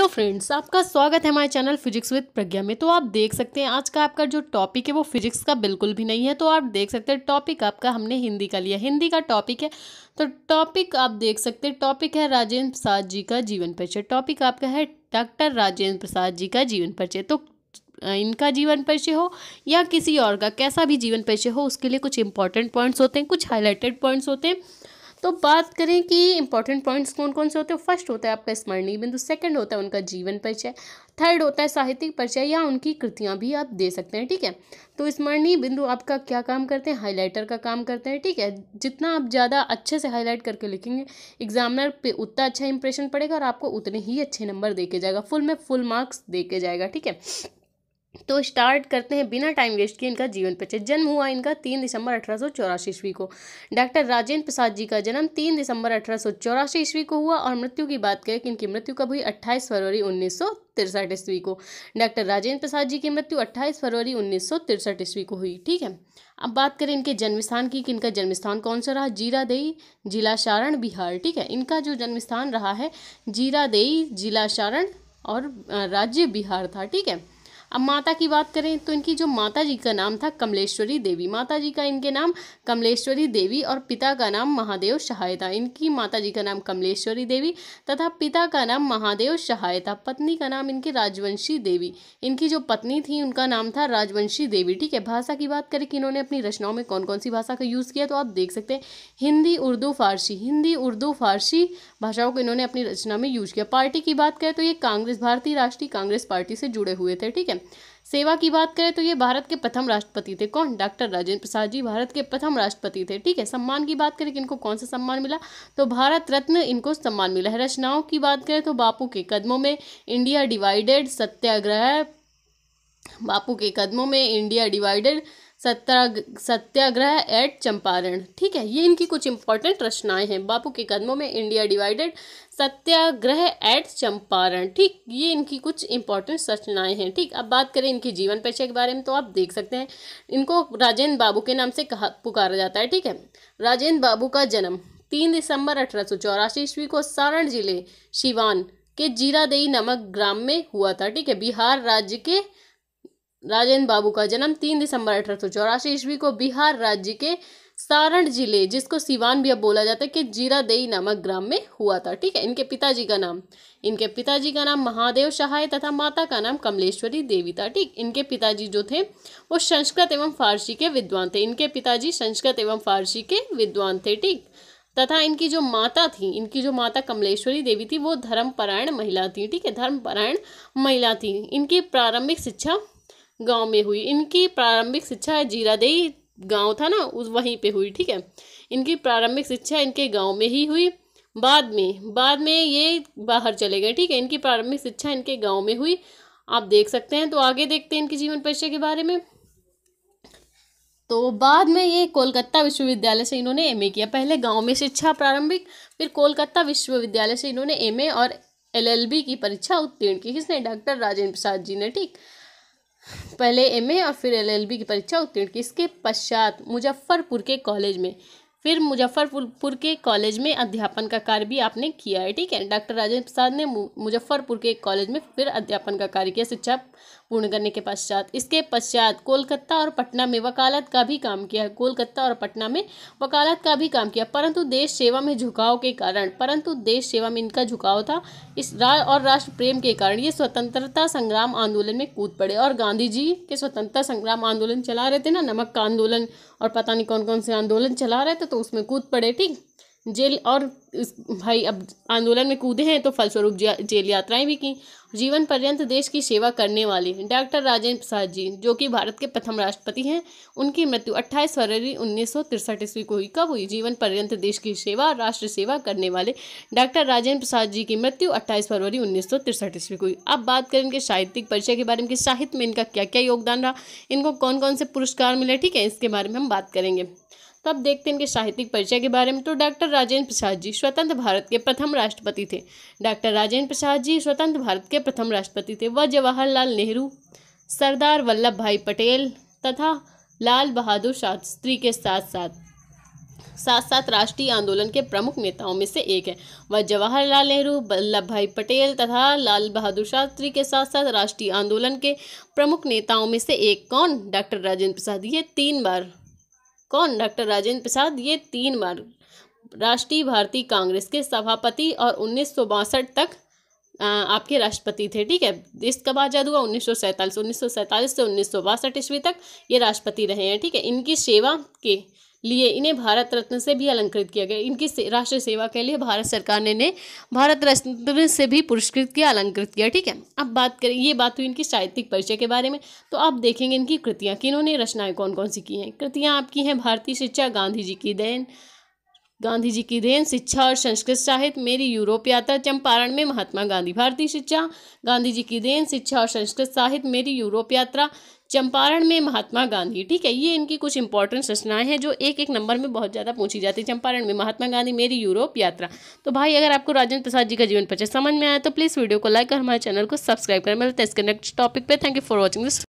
Hello friends, आपका स्वागत है हमारे चैनल फिजिक्स विद प्रज्ञा में। तो आप देख सकते हैं आज का आपका जो टॉपिक है वो फिजिक्स का बिल्कुल भी नहीं है। तो आप देख सकते हैं टॉपिक आपका हमने हिंदी का लिया, हिंदी का टॉपिक है। तो टॉपिक आप देख सकते हैं, टॉपिक है राजेंद्र प्रसाद जी का जीवन परिचय। टॉपिक आपका है डॉक्टर राजेंद्र प्रसाद जी का जीवन परिचय। तो इनका जीवन परिचय हो या किसी और का कैसा भी जीवन परिचय हो, उसके लिए कुछ इंपॉर्टेंट पॉइंट्स होते हैं, कुछ हाईलाइटेड पॉइंट्स होते हैं। तो बात करें कि इंपॉर्टेंट पॉइंट्स कौन कौन से होते हैं। फर्स्ट होता है आपका स्मरणीय बिंदु, सेकंड होता है उनका जीवन परिचय, थर्ड होता है साहित्यिक परिचय या उनकी कृतियां भी आप दे सकते हैं। ठीक है, तो स्मरणीय बिंदु आपका क्या काम करते हैं, हाईलाइटर का काम करते हैं। ठीक है, जितना आप ज़्यादा अच्छे से हाईलाइट करके लिखेंगे एग्जामिनर पे उतना अच्छा इंप्रेशन पड़ेगा और आपको उतने ही अच्छे नंबर दे के जाएगा, फुल में फुल मार्क्स दे के जाएगा। ठीक है, तो स्टार्ट करते हैं बिना टाइम वेस्ट किए इनका जीवन परिचय। जन्म हुआ इनका 3 दिसंबर 1884 ईस्वी को। डॉक्टर राजेंद्र प्रसाद जी का जन्म 3 दिसंबर 1884 ईस्वी को हुआ और मृत्यु की बात करें कि इनकी मृत्यु कब हुई, 28 फरवरी 1963 ईस्वी को। डॉक्टर राजेंद्र प्रसाद जी की मृत्यु 28 फरवरी 1963 ईस्वी को हुई। ठीक है, अब बात करें इनके जन्म स्थान की कि इनका जन्म स्थान कौन सा रहा, जीरादेई, जिला सारण, बिहार। ठीक है, इनका जो जन्म स्थान रहा है जीरादेई, जिला सारण और राज्य बिहार था। ठीक है, अब माता की बात करें तो इनकी जो माता जी का नाम था कमलेश्वरी देवी। माता जी का इनके नाम कमलेश्वरी देवी और पिता का नाम महादेव सहाय था। इनकी माता जी का नाम कमलेश्वरी देवी तथा पिता का नाम महादेव सहाय था। पत्नी का नाम इनकी राजवंशी देवी। इनकी जो पत्नी थी उनका नाम था राजवंशी देवी। ठीक है, भाषा की बात करें कि इन्होंने अपनी रचनाओं में कौन कौन सी भाषा का यूज़ किया, तो आप देख सकते हैं हिंदी, उर्दू, फारसी। हिंदी, उर्दू, फारसी भाषाओं को इन्होंने अपनी रचना में यूज किया। पार्टी की बात करें तो ये कांग्रेस, भारतीय राष्ट्रीय कांग्रेस पार्टी से जुड़े हुए थे। ठीक है, सेवा की बात करें तो ये भारत के प्रथम राष्ट्रपति थे। कौन, डॉक्टर राजेंद्र प्रसाद जी भारत के प्रथम राष्ट्रपति थे। ठीक है, सम्मान की बात करें कि इनको कौन सा सम्मान मिला, तो भारत रत्न इनको सम्मान मिला है। रचनाओं की बात करें तो बापू के कदमों में, इंडिया डिवाइडेड, सत्याग्रह, बापू के कदमों में, इंडिया डिवाइडेड, सत्याग्रह एट चंपारण। ठीक है, ये इनकी कुछ इंपॉर्टेंट रचनाएं हैं। बापू के कदमों में, इंडिया डिवाइडेड, सत्याग्रह एट चंपारण। ठीक, ये इनकी कुछ इंपॉर्टेंट रचनाएं हैं। ठीक, अब बात करें इनकी जीवन परिचय के बारे में तो आप देख सकते हैं इनको राजेंद्र बाबू के नाम से पुकारा जाता है। ठीक है, राजेंद्र बाबू का जन्म 3 दिसंबर 1884 ईस्वी को सारण जिले सिवान के जीरादेई नामक ग्राम में हुआ था। ठीक है, बिहार राज्य के राजेंद्र बाबू का जन्म 3 दिसंबर 1884 ईस्वी को बिहार राज्य के सारण जिले, जिसको सिवान भी अब बोला जाता है, कि जीरादेई नामक ग्राम में हुआ था। ठीक है, इनके पिताजी का नाम महादेव सहाय तथा माता का नाम कमलेश्वरी देवी था। ठीक, इनके पिताजी जो थे वो संस्कृत एवं फारसी के विद्वान थे। इनके पिताजी संस्कृत एवं फारसी के विद्वान थे। ठीक, तथा इनकी जो माता कमलेश्वरी देवी थी वो धर्मपरायण महिला थी। ठीक है, धर्मपरायण महिला थी। इनकी प्रारंभिक शिक्षा गांव में हुई। इनकी प्रारंभिक शिक्षा जीरादेई गांव था ना, उस वहीं पे हुई। ठीक है, इनकी प्रारंभिक शिक्षा इनके गांव में ही हुई। बाद में ये बाहर चले गए। ठीक है, इनकी प्रारंभिक शिक्षा इनके गांव में हुई, आप देख सकते हैं। तो आगे देखते हैं इनके जीवन परिचय के बारे में। तो बाद में ये कोलकाता विश्वविद्यालय से इन्होंने एमए किया। पहले गांव में शिक्षा प्रारंभिक, फिर कोलकाता विश्वविद्यालय से इन्होंने एमए और एलएलबी की परीक्षा उत्तीर्ण की। किसने, डॉक्टर राजेंद्र प्रसाद जी ने। ठीक, पहले एमए और फिर एलएलबी की परीक्षा उत्तीर्ण की। इसके पश्चात मुजफ्फरपुर के कॉलेज में अध्यापन का कार्य भी आपने किया है। ठीक है, डॉक्टर राजेंद्र प्रसाद ने मुजफ्फरपुर के कॉलेज में फिर अध्यापन का कार्य किया शिक्षा पूर्ण करने के पश्चात। इसके पश्चात कोलकाता और पटना में वकालत का भी काम किया। परंतु देश सेवा में इनका झुकाव था और राष्ट्र प्रेम के कारण ये स्वतंत्रता संग्राम आंदोलन में कूद पड़े। और गांधी जी के स्वतंत्रता संग्राम आंदोलन चला रहे थे ना, नमक का आंदोलन और पता नहीं कौन कौन से आंदोलन चला रहे थे, तो उसमें कूद पड़े। ठीक, जेल और भाई अब आंदोलन में कूदे हैं तो फलस्वरूप जेल यात्राएं भी की। जीवन पर्यंत देश की सेवा करने वाले डॉक्टर राजेंद्र प्रसाद जी, जो कि भारत के प्रथम राष्ट्रपति हैं, उनकी मृत्यु 28 फरवरी 1963 ईस्वी को हुई। कब हुई, जीवन पर्यंत देश की सेवा, राष्ट्र सेवा करने वाले डॉक्टर राजेंद्र प्रसाद जी की मृत्यु 28 फरवरी 1963 ईस्वी को हुई। अब बात करें इनके साहित्यिक परिचय के बारे में कि साहित्य में इनका क्या क्या योगदान रहा, इनको कौन कौन से पुरस्कार मिले। ठीक है, इसके बारे में हम बात करेंगे। तो अब देखते हैं इनके साहित्यिक परिचय के बारे में। तो डॉक्टर राजेंद्र प्रसाद जी स्वतंत्र भारत के प्रथम राष्ट्रपति थे। वह जवाहरलाल नेहरू, सरदार वल्लभ भाई पटेल तथा लाल बहादुर शास्त्री के साथ साथ साथ साथ राष्ट्रीय आंदोलन के प्रमुख नेताओं में से एक है। वह जवाहरलाल नेहरू, वल्लभ भाई पटेल तथा लाल बहादुर शास्त्री के साथ साथ राष्ट्रीय आंदोलन के प्रमुख नेताओं में से एक। कौन? डॉक्टर राजेंद्र प्रसाद। ये 3 बार। कौन? डॉक्टर राजेंद्र प्रसाद। ये 3 बार राष्ट्रीय भारतीय कांग्रेस के सभापति और 1962 तक आपके राष्ट्रपति थे। ठीक है, देश कब आज़ाद हुआ? 1947 से 1962 ईस्वी तक ये राष्ट्रपति रहे हैं। ठीक है, इनकी सेवा के लिए इन्हें भारत रत्न से भी अलंकृत किया गया। इनकी राष्ट्र सेवा के लिए भारत सरकार ने इन्हें भारत रत्न से भी पुरस्कृत किया, अलंकृत किया। ठीक है, अब बात करें, ये बात हुई इनकी साहित्यिक परिचय के बारे में। तो आप देखेंगे इनकी कृतियाँ, किन्होंने रचनाएं कौन कौन सी की हैं। कृतियाँ आपकी हैं भारतीय शिक्षा, गांधी जी की देन, शिक्षा और संस्कृत साहित्य, मेरी यूरोप यात्रा, चंपारण में महात्मा गांधी। भारतीय शिक्षा, गांधी जी की देन, शिक्षा और संस्कृत साहित्य, मेरी यूरोप यात्रा, चंपारण में महात्मा गांधी। ठीक है, ये इनकी कुछ इंपॉर्टेंट रचनाएं हैं जो एक एक नंबर में बहुत ज़्यादा पूछी जाती है। चंपारण में महात्मा गांधी, मेरी यूरोप यात्रा। तो भाई अगर आपको राजेंद्र प्रसाद जी का जीवन परिचय समझ में आया तो प्लीज़ वीडियो को लाइक और हमारे चैनल को सब्सक्राइब करें। मिलते हैं इसके नेक्स्ट टॉपिक पे। Thank you for watching this.